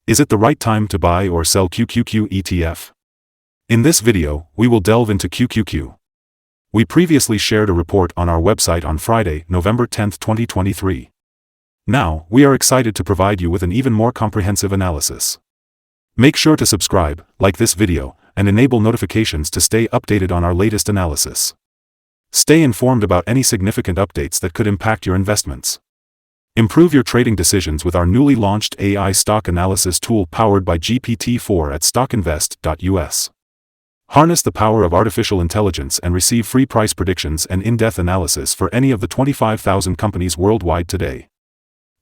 Is it the right time to buy or sell QQQ ETF? In this video, we will delve into QQQ. We previously shared a report on our website on Friday, November 10, 2023. Now, we are excited to provide you with an even more comprehensive analysis. Make sure to subscribe, like this video, and enable notifications to stay updated on our latest analysis. Stay informed about any significant updates that could impact your investments. Improve your trading decisions with our newly launched AI stock analysis tool powered by GPT-4 at StockInvest.us. Harness the power of artificial intelligence and receive free price predictions and in-depth analysis for any of the 25,000 companies worldwide today.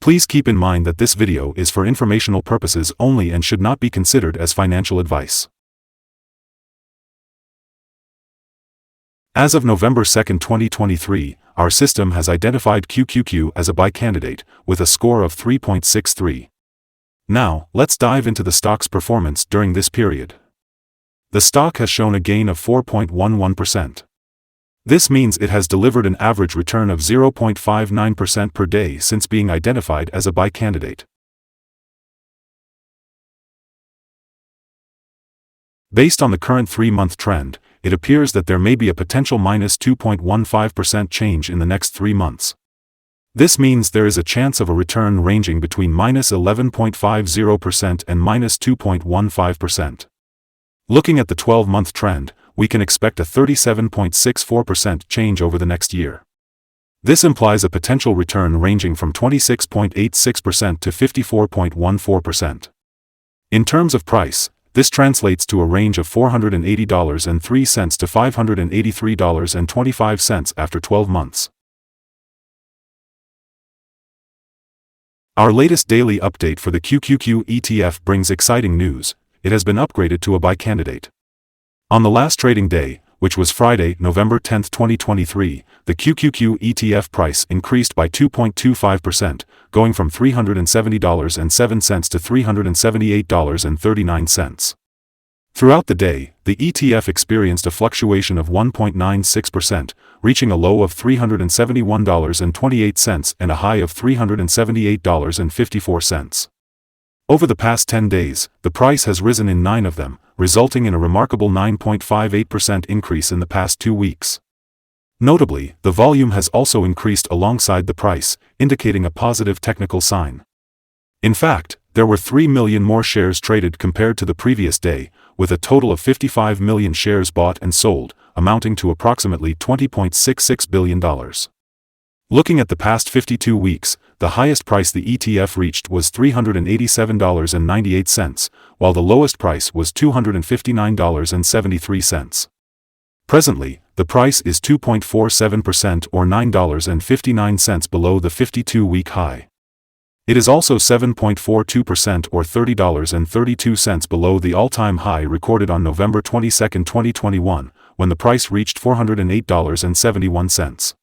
Please keep in mind that this video is for informational purposes only and should not be considered as financial advice. As of November 2, 2023, our system has identified QQQ as a buy candidate, with a score of 3.63. Now, let's dive into the stock's performance during this period. The stock has shown a gain of 4.11%. This means it has delivered an average return of 0.59% per day since being identified as a buy candidate. Based on the current 3-month trend, it appears that there may be a potential minus 2.15% change in the next 3 months. This means there is a chance of a return ranging between minus 11.50% and minus 2.15%. Looking at the 12-month trend, we can expect a 37.64% change over the next year. This implies a potential return ranging from 26.86% to 54.14%. In terms of price, this translates to a range of $480.03 to $583.25 after 12 months. Our latest daily update for the QQQ ETF brings exciting news. It has been upgraded to a buy candidate. On the last trading day, which was Friday, November 10, 2023, the QQQ ETF price increased by 2.25%, going from $370.07 to $378.39. Throughout the day, the ETF experienced a fluctuation of 1.96%, reaching a low of $371.28 and a high of $378.54. Over the past 10 days, the price has risen in 9 of them, resulting in a remarkable 9.58% increase in the past 2 weeks. Notably, the volume has also increased alongside the price, indicating a positive technical sign. In fact, there were 3 million more shares traded compared to the previous day, with a total of 55 million shares bought and sold, amounting to approximately $20.66 billion. Looking at the past 52 weeks, the highest price the ETF reached was $387.98, while the lowest price was $259.73. Presently, the price is 2.47% or $9.59 below the 52-week high. It is also 7.42% or $30.32 below the all-time high recorded on November 22, 2021, when the price reached $408.71.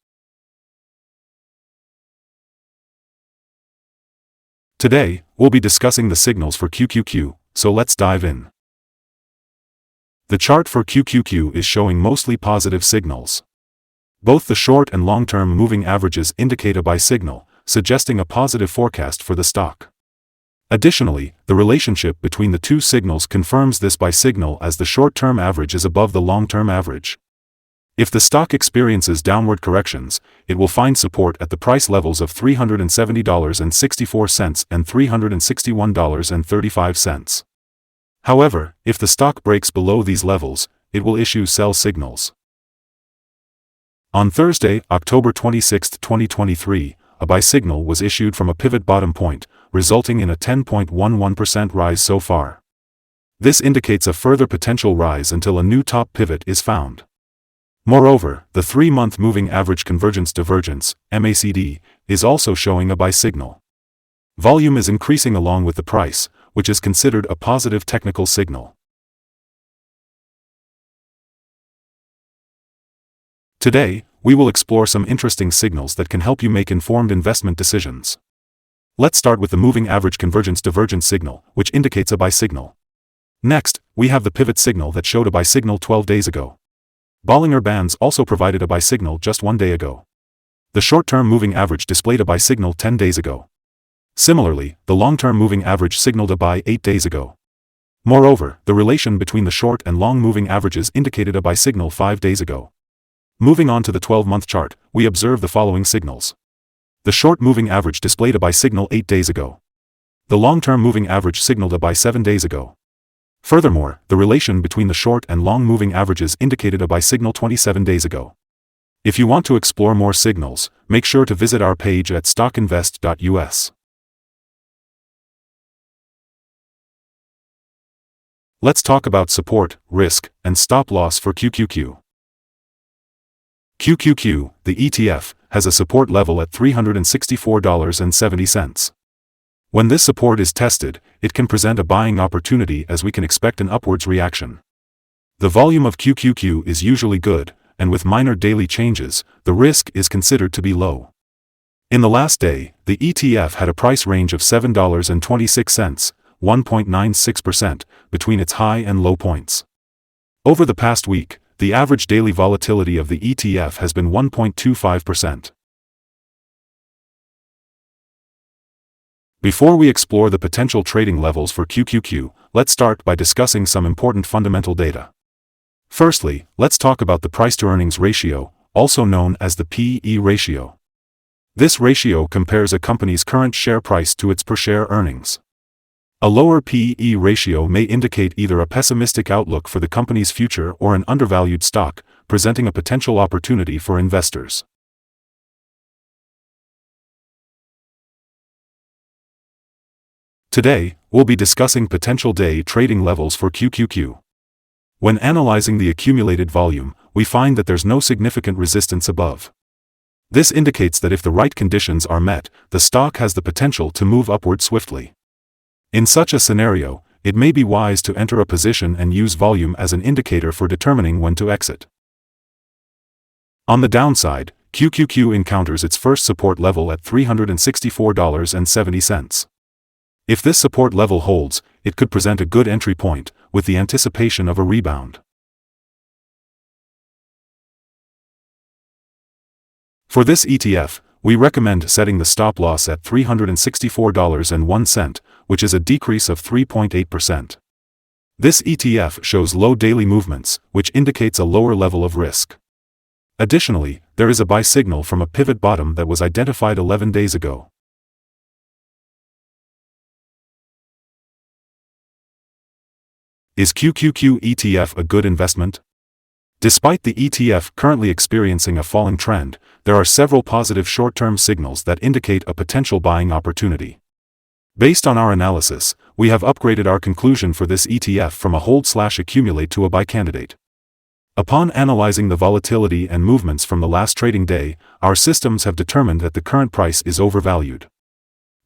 Today, we'll be discussing the signals for QQQ, so let's dive in. The chart for QQQ is showing mostly positive signals. Both the short and long-term moving averages indicate a buy signal, suggesting a positive forecast for the stock. Additionally, the relationship between the two signals confirms this buy signal as the short-term average is above the long-term average. If the stock experiences downward corrections, it will find support at the price levels of $370.64 and $361.35. However, if the stock breaks below these levels, it will issue sell signals. On Thursday, October 26, 2023, a buy signal was issued from a pivot bottom point, resulting in a 10.11% rise so far. This indicates a further potential rise until a new top pivot is found. Moreover, the 3-month moving average convergence divergence, MACD, is also showing a buy signal. Volume is increasing along with the price, which is considered a positive technical signal. Today, we will explore some interesting signals that can help you make informed investment decisions. Let's start with the moving average convergence divergence signal, which indicates a buy signal. Next, we have the pivot signal that showed a buy signal 12 days ago. Bollinger Bands also provided a buy signal just 1 day ago. The short-term moving average displayed a buy signal 10 days ago. Similarly, the long-term moving average signaled a buy 8 days ago. Moreover, the relation between the short and long moving averages indicated a buy signal 5 days ago. Moving on to the 12-month chart, we observe the following signals. The short moving average displayed a buy signal 8 days ago. The long-term moving average signaled a buy 7 days ago. Furthermore, the relation between the short and long moving averages indicated a buy signal 27 days ago. If you want to explore more signals, make sure to visit our page at StockInvest.us. Let's talk about support, risk, and stop loss for QQQ. QQQ, the ETF, has a support level at $364.70. When this support is tested, it can present a buying opportunity as we can expect an upwards reaction. The volume of QQQ is usually good, and with minor daily changes, the risk is considered to be low. In the last day, the ETF had a price range of $7.26, 1.96%, between its high and low points. Over the past week, the average daily volatility of the ETF has been 1.25%. Before we explore the potential trading levels for QQQ, let's start by discussing some important fundamental data. Firstly, let's talk about the price-to-earnings ratio, also known as the P/E ratio. This ratio compares a company's current share price to its per-share earnings. A lower P/E ratio may indicate either a pessimistic outlook for the company's future or an undervalued stock, presenting a potential opportunity for investors. Today, we'll be discussing potential day trading levels for QQQ. When analyzing the accumulated volume, we find that there's no significant resistance above. This indicates that if the right conditions are met, the stock has the potential to move upward swiftly. In such a scenario, it may be wise to enter a position and use volume as an indicator for determining when to exit. On the downside, QQQ encounters its first support level at $364.70. If this support level holds, it could present a good entry point, with the anticipation of a rebound. For this ETF, we recommend setting the stop loss at $364.01, which is a decrease of 3.8%. This ETF shows low daily movements, which indicates a lower level of risk. Additionally, there is a buy signal from a pivot bottom that was identified 11 days ago. Is QQQ ETF a good investment? Despite the ETF currently experiencing a falling trend, there are several positive short-term signals that indicate a potential buying opportunity. Based on our analysis, we have upgraded our conclusion for this ETF from a hold/accumulate to a buy candidate. Upon analyzing the volatility and movements from the last trading day, our systems have determined that the current price is overvalued.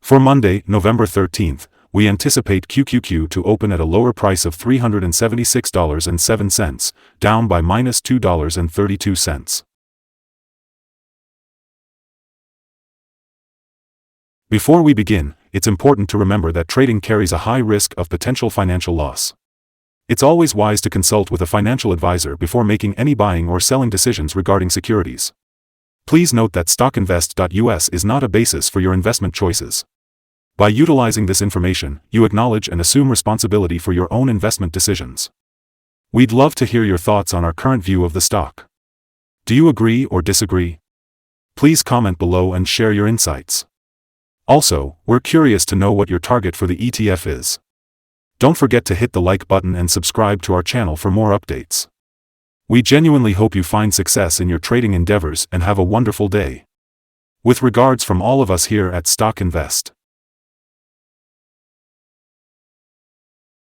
For Monday, November 13th, we anticipate QQQ to open at a lower price of $376.07, down by -$2.32. Before we begin, it's important to remember that trading carries a high risk of potential financial loss. It's always wise to consult with a financial advisor before making any buying or selling decisions regarding securities. Please note that StockInvest.us is not a basis for your investment choices. By utilizing this information, you acknowledge and assume responsibility for your own investment decisions. We'd love to hear your thoughts on our current view of the stock. Do you agree or disagree? Please comment below and share your insights. Also, we're curious to know what your target for the ETF is. Don't forget to hit the like button and subscribe to our channel for more updates. We genuinely hope you find success in your trading endeavors and have a wonderful day. With regards from all of us here at Stock Invest.